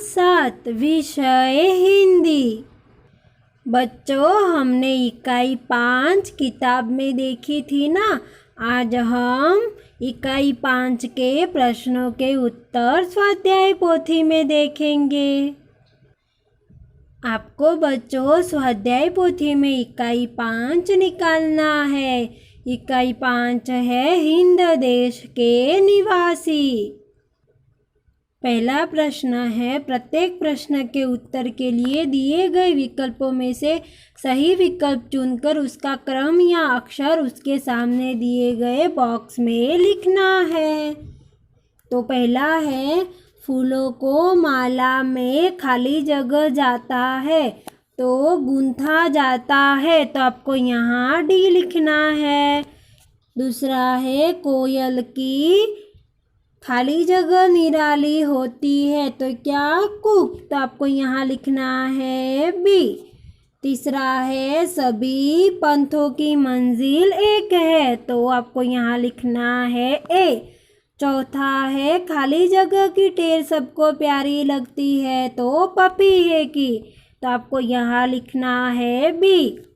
7 विषय हिंदी। बच्चों, हमने इकाई 5 किताब में देखी थी ना। आज हम इकाई 5 के प्रश्नों के उत्तर स्वाध्याय पोथी में देखेंगे। आपको बच्चों स्वाध्याय पोथी में इकाई 5 निकालना है। इकाई 5 है हिंद देश के निवासी। पहला प्रश्न है, प्रत्येक प्रश्न के उत्तर के लिए दिए गए विकल्पों में से सही विकल्प चुनकर उसका क्रम या अक्षर उसके सामने दिए गए बॉक्स में लिखना है। तो पहला है, फूलों को माला में खाली जगह जाता है तो गूंथा जाता है, तो आपको यहाँ डी लिखना है। दूसरा है, कोयल की खाली जगह निराली होती है तो क्या कुक, तो आपको यहाँ लिखना है बी। तीसरा है, सभी पंथों की मंजिल एक है, तो आपको यहाँ लिखना है ए। चौथा है, खाली जगह की टेर सबको प्यारी लगती है तो पपी है की, तो आपको यहाँ लिखना है बी।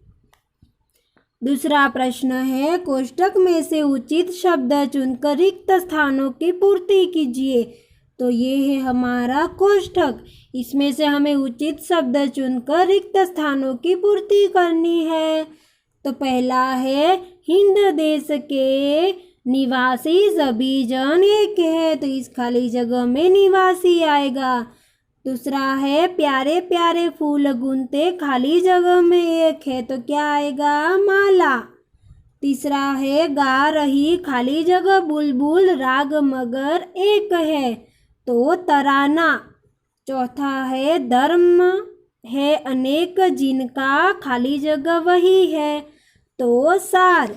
दूसरा प्रश्न है, कोष्ठक में से उचित शब्द चुनकर रिक्त स्थानों की पूर्ति कीजिए। तो ये है हमारा कोष्ठक, इसमें से हमें उचित शब्द चुनकर रिक्त स्थानों की पूर्ति करनी है। तो पहला है, हिंद देश के निवासी सभी जन एक है, तो इस खाली जगह में निवासी आएगा। दूसरा है, प्यारे प्यारे फूल गुनते खाली जगह में एक है, तो क्या आएगा, माला। तीसरा है, गा रही खाली जगह बुलबुल राग मगर एक है, तो तराना। चौथा है, धर्म है अनेक जिनका खाली जगह वही है, तो सार।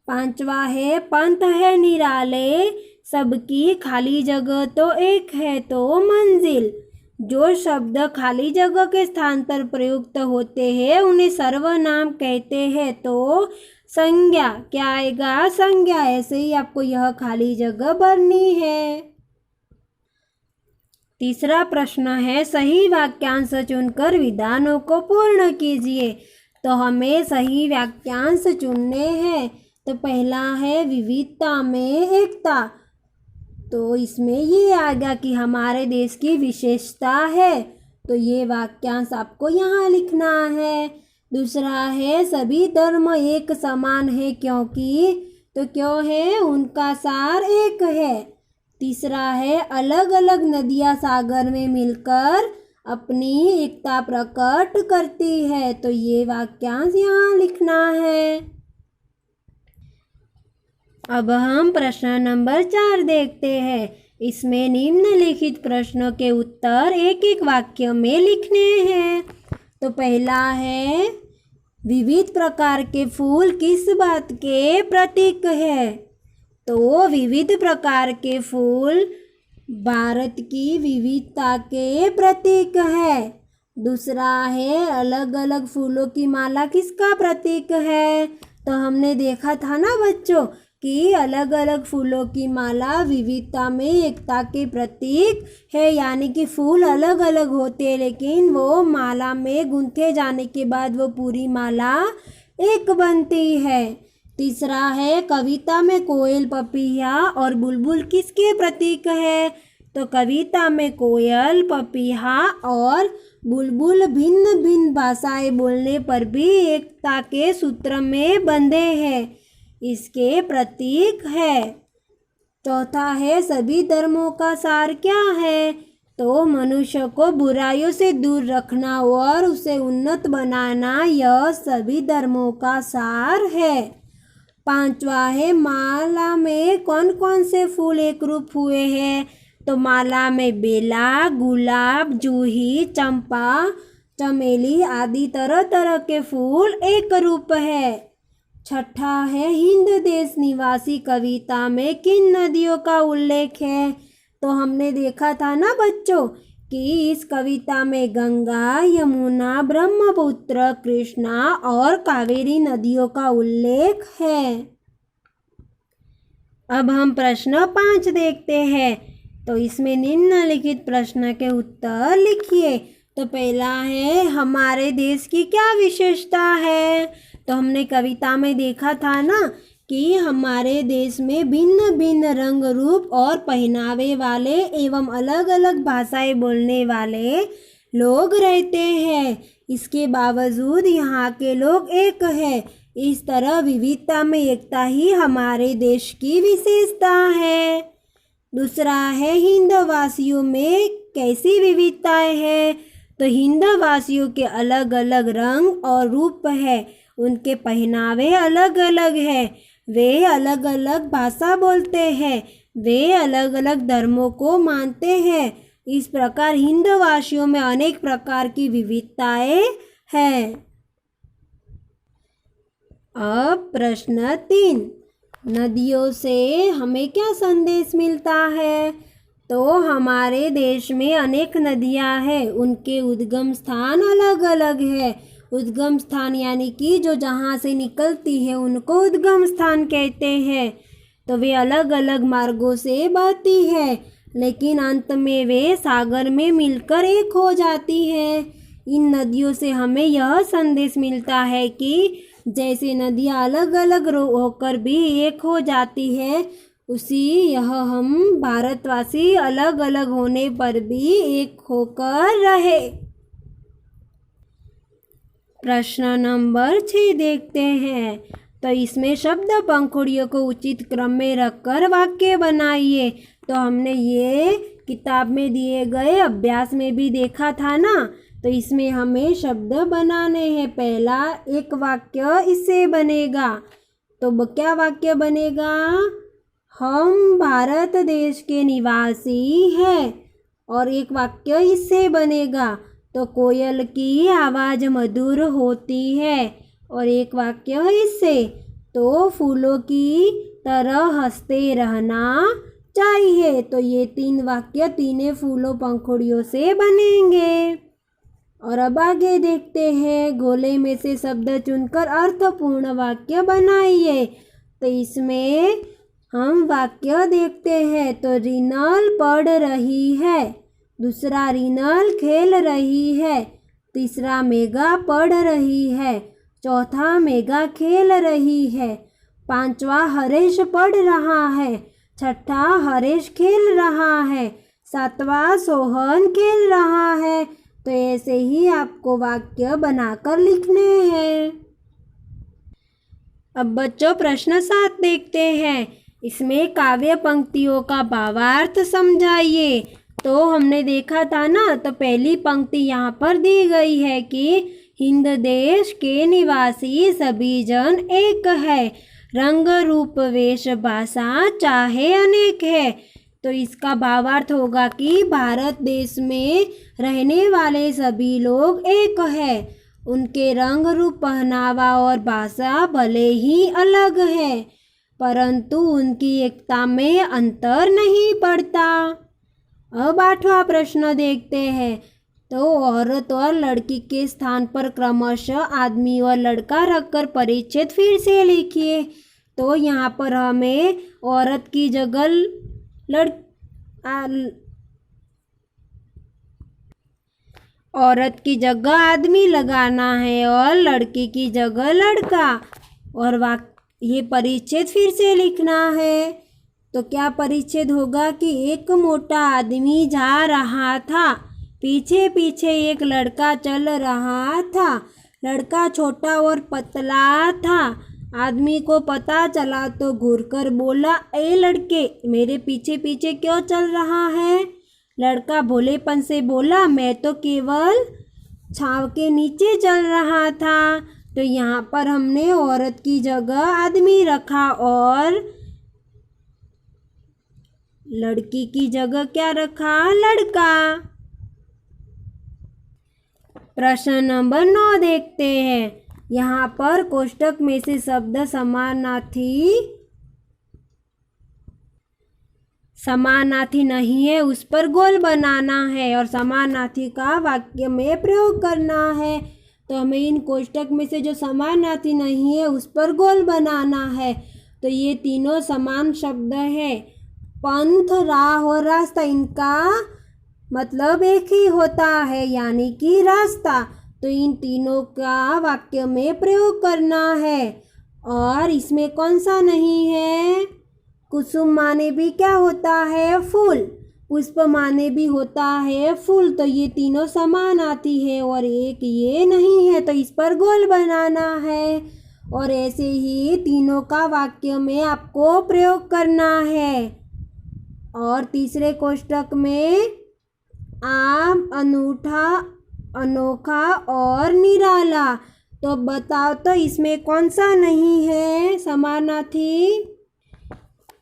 पांचवा है, पंथ है निराले सबकी खाली जगह तो एक है, तो मंजिल। जो शब्द खाली जगह के स्थान पर प्रयुक्त होते हैं उन्हें सर्वनाम कहते हैं, तो संज्ञा। क्या आएगा, संज्ञा। ऐसे ही आपको यह खाली जगह भरनी है। तीसरा प्रश्न है, सही वाक्यांश चुनकर विधानों को पूर्ण कीजिए। तो हमें सही वाक्यांश चुनने हैं। तो पहला है, विविधता में एकता, तो इसमें ये आ गया कि हमारे देश की विशेषता है, तो ये वाक्यांश आपको यहाँ लिखना है। दूसरा है, सभी धर्म एक समान है क्योंकि, तो क्यों है, उनका सार एक है। तीसरा है, अलग अलग नदियाँ सागर में मिलकर अपनी एकता प्रकट करती है, तो ये वाक्यांश यहाँ लिखना है। अब हम प्रश्न नंबर 4 देखते हैं। इसमें निम्नलिखित प्रश्नों के उत्तर एक एक वाक्य में लिखने हैं। तो पहला है, विविध प्रकार के फूल किस बात के प्रतीक है? तो विविध प्रकार के फूल भारत की विविधता के प्रतीक है। दूसरा है, अलग अलग फूलों की माला किसका प्रतीक है? तो हमने देखा था ना बच्चों कि अलग अलग फूलों की माला विविधता में एकता के प्रतीक है, यानी कि फूल अलग अलग होते हैं लेकिन वो माला में गूंथे जाने के बाद वो पूरी माला एक बनती है। तीसरा है, कविता में कोयल पपीहा और बुलबुल किसके प्रतीक है? तो कविता में कोयल, पपीहा और बुलबुल भिन्न भिन्न भाषाएं बोलने पर भी एकता के सूत्र में बंधे हैं, इसके प्रतीक है। चौथा है, सभी धर्मों का सार क्या है? तो मनुष्य को बुराइयों से दूर रखना और उसे उन्नत बनाना, यह सभी धर्मों का सार है। पांचवा है, माला में कौन कौन से फूल एक रूप हुए हैं? तो माला में बेला, गुलाब, जूही, चंपा, चमेली आदि तरह तरह के फूल एक रूप है। छठा है, हिंद देश निवासी कविता में किन नदियों का उल्लेख है? तो हमने देखा था ना बच्चों कि इस कविता में गंगा, यमुना, ब्रह्मपुत्र, कृष्णा और कावेरी नदियों का उल्लेख है। अब हम प्रश्न 5 देखते हैं। तो इसमें निम्नलिखित प्रश्न के उत्तर लिखिए। तो पहला है, हमारे देश की क्या विशेषता है? तो हमने कविता में देखा था ना कि हमारे देश में भिन्न भिन्न रंग रूप और पहनावे वाले एवं अलग अलग भाषाएं बोलने वाले लोग रहते हैं। इसके बावजूद यहाँ के लोग एक है। इस तरह विविधता में एकता ही हमारे देश की विशेषता है। दूसरा है, हिंदवासियों में कैसी विविधताएं हैं? तो हिंदवासियों के अलग अलग रंग और रूप है, उनके पहनावे अलग अलग है, वे अलग अलग भाषा बोलते हैं, वे अलग अलग धर्मों को मानते हैं। इस प्रकार हिंदवासियों में अनेक प्रकार की विविधताएं हैं। अब प्रश्न 3, नदियों से हमें क्या संदेश मिलता है? तो हमारे देश में अनेक नदियां हैं, उनके उद्गम स्थान अलग अलग है। उद्गम स्थान यानी कि जो जहाँ से निकलती है उनको उद्गम स्थान कहते हैं। तो वे अलग अलग मार्गों से बहती है, लेकिन अंत में वे सागर में मिलकर एक हो जाती है। इन नदियों से हमें यह संदेश मिलता है कि जैसे नदियाँ अलग अलग होकर भी एक हो जाती है, उसी यह हम भारतवासी अलग अलग होने पर भी एक होकर रहे। प्रश्न नंबर 6 देखते हैं। तो इसमें शब्द पंखुड़ियों को उचित क्रम में रखकर वाक्य बनाइए। तो हमने ये किताब में दिए गए अभ्यास में भी देखा था ना। तो इसमें हमें शब्द बनाने हैं। पहला एक वाक्य इससे बनेगा। तो क्या वाक्य बनेगा? हम भारत देश के निवासी हैं। और एक वाक्य इससे बनेगा। तो कोयल की आवाज़ मधुर होती है। और एक वाक्य इससे, तो फूलों की तरह हंसते रहना चाहिए। तो ये 3 वाक्य तीनों फूलों पंखुड़ियों से बनेंगे। और अब आगे देखते हैं। गोले में से शब्द चुनकर अर्थपूर्ण वाक्य बनाइए। तो इसमें हम वाक्य देखते हैं। तो रीनल पढ़ रही है, दूसरा रीनल खेल रही है, तीसरा मेघा पढ़ रही है, चौथा मेघा खेल रही है, पांचवा हरेश पढ़ रहा है, छठा हरेश खेल रहा है, सातवां सोहन खेल रहा है। तो ऐसे ही आपको वाक्य बनाकर लिखने हैं। अब बच्चों प्रश्न 7 देखते हैं। इसमें काव्य पंक्तियों का भावार्थ समझाइए। तो हमने देखा था ना, तो पहली पंक्ति यहाँ पर दी गई है कि हिंद देश के निवासी सभी जन एक है, रंग रूप वेश भाषा चाहे अनेक है। तो इसका भावार्थ होगा कि भारत देश में रहने वाले सभी लोग एक है, उनके रंग रूप पहनावा और भाषा भले ही अलग है, परंतु उनकी एकता में अंतर नहीं पड़ता। अब 8वां प्रश्न देखते हैं। तो औरत और लड़की के स्थान पर क्रमशः आदमी और लड़का रखकर परिच्छेद फिर से लिखिए। तो यहाँ पर हमें औरत की जगह औरत की जगह आदमी लगाना है और लड़की की जगह लड़का। और ये परिच्छेद फिर से लिखना है। तो क्या परिच्छेद होगा कि एक मोटा आदमी जा रहा था, पीछे पीछे एक लड़का चल रहा था। लड़का छोटा और पतला था। आदमी को पता चला तो घूरकर बोला, ए लड़के, मेरे पीछे पीछे क्यों चल रहा है? लड़का भोलेपन से बोला, मैं तो केवल छांव के नीचे चल रहा था। तो यहाँ पर हमने औरत की जगह आदमी रखा और लड़की की जगह क्या रखा? लड़का। प्रश्न नंबर 9 देखते हैं। यहाँ पर कोष्टक में से शब्द समानार्थी नहीं है, उस पर गोल बनाना है और समानार्थी का वाक्य में प्रयोग करना है। तो हमें इन कोष्टक में से जो समानार्थी नहीं है उस पर गोल बनाना है। तो ये तीनों समान शब्द है, पंथ, राह और रास्ता, इनका मतलब एक ही होता है, यानी कि रास्ता। तो इन तीनों का वाक्य में प्रयोग करना है। और इसमें कौन सा नहीं है? कुसुम माने भी क्या होता है? फूल। पुष्प माने भी होता है फूल। तो ये तीनों समानार्थी है और एक ये नहीं है, तो इस पर गोल बनाना है। और ऐसे ही तीनों का वाक्य में आपको प्रयोग करना है। और तीसरे कोष्ठक में आम, अनूठा, अनोखा और निराला। तो बताओ तो इसमें कौन सा नहीं है समानार्थी?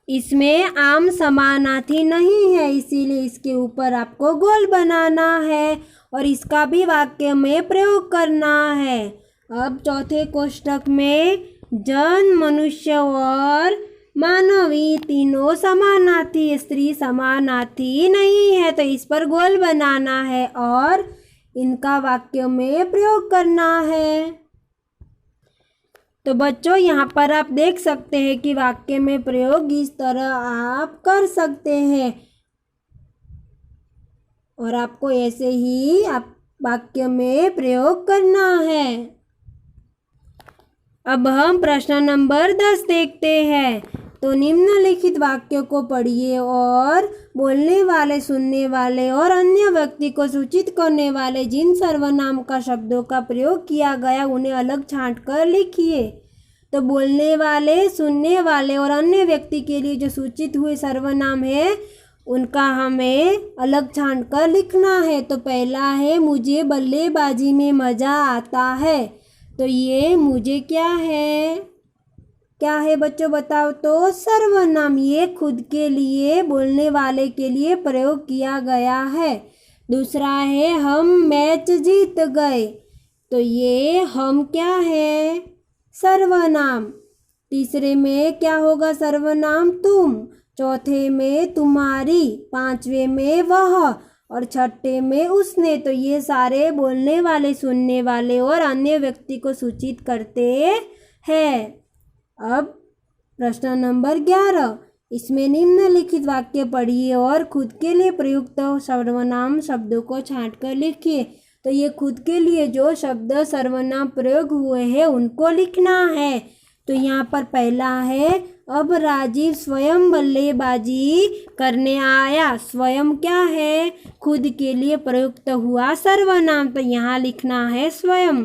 इसमें आम समानार्थी नहीं है, इसीलिए इसके ऊपर आपको गोल बनाना है और इसका भी वाक्य में प्रयोग करना है। अब चौथे कोष्ठक में जन, मनुष्य और मानवी तीनों समानार्थी, स्त्री समानार्थी नहीं है, तो इस पर गोल बनाना है और इनका वाक्य में प्रयोग करना है। तो बच्चों यहाँ पर आप देख सकते हैं कि वाक्य में प्रयोग इस तरह आप कर सकते हैं और आपको ऐसे ही आप वाक्य में प्रयोग करना है। अब हम प्रश्न नंबर 10 देखते हैं। तो निम्नलिखित वाक्यों को पढ़िए और बोलने वाले, सुनने वाले और अन्य व्यक्ति को सूचित करने वाले जिन सर्वनाम का शब्दों का प्रयोग किया गया उन्हें अलग छांट कर लिखिए। तो बोलने वाले, सुनने वाले और अन्य व्यक्ति के लिए जो सूचित हुए सर्वनाम है उनका हमें अलग छांट कर लिखना है। तो पहला है मुझे बल्लेबाजी में मज़ा आता है। तो ये मुझे क्या है? क्या है बच्चों बताओ तो? सर्वनाम। ये खुद के लिए, बोलने वाले के लिए प्रयोग किया गया है। दूसरा है हम मैच जीत गए। तो ये हम क्या है? सर्वनाम। तीसरे में क्या होगा सर्वनाम? तुम। चौथे में तुम्हारी। पांचवे में वह और छठे में उसने। तो ये सारे बोलने वाले, सुनने वाले और अन्य व्यक्ति को सूचित करते हैं। अब प्रश्न नंबर 11। इसमें निम्नलिखित वाक्य पढ़िए और खुद के लिए प्रयुक्त सर्वनाम शब्दों को छांट कर लिखिए। तो ये खुद के लिए जो शब्द सर्वनाम प्रयोग हुए हैं उनको लिखना है। तो यहाँ पर पहला है अब राजीव स्वयं बल्लेबाजी करने आया। स्वयं क्या है? खुद के लिए प्रयुक्त हुआ सर्वनाम, तो यहाँ लिखना है स्वयं।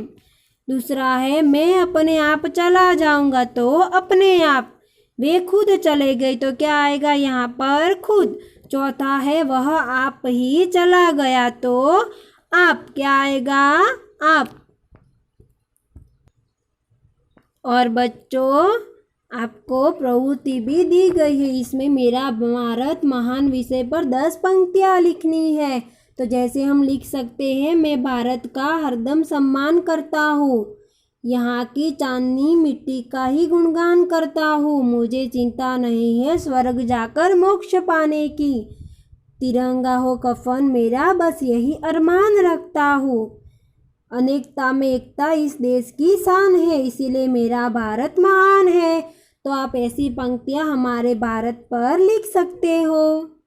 दूसरा है मैं अपने आप चला जाऊंगा। तो अपने आप। वे खुद चले गए। तो क्या आएगा यहाँ पर? खुद। चौथा है वह आप ही चला गया। तो आप। क्या आएगा? आप। और बच्चों आपको प्रवृत्ति भी दी गई है। इसमें मेरा भारत महान विषय पर 10 पंक्तियाँ लिखनी है। तो जैसे हम लिख सकते हैं मैं भारत का हरदम सम्मान करता हूँ, यहाँ की चांदनी मिट्टी का ही गुणगान करता हूँ, मुझे चिंता नहीं है स्वर्ग जाकर मोक्ष पाने की, तिरंगा हो कफन मेरा बस यही अरमान रखता हूँ, अनेकता में एकता इस देश की शान है, इसीलिए मेरा भारत महान है। तो आप ऐसी पंक्तियाँ हमारे भारत पर लिख सकते हो।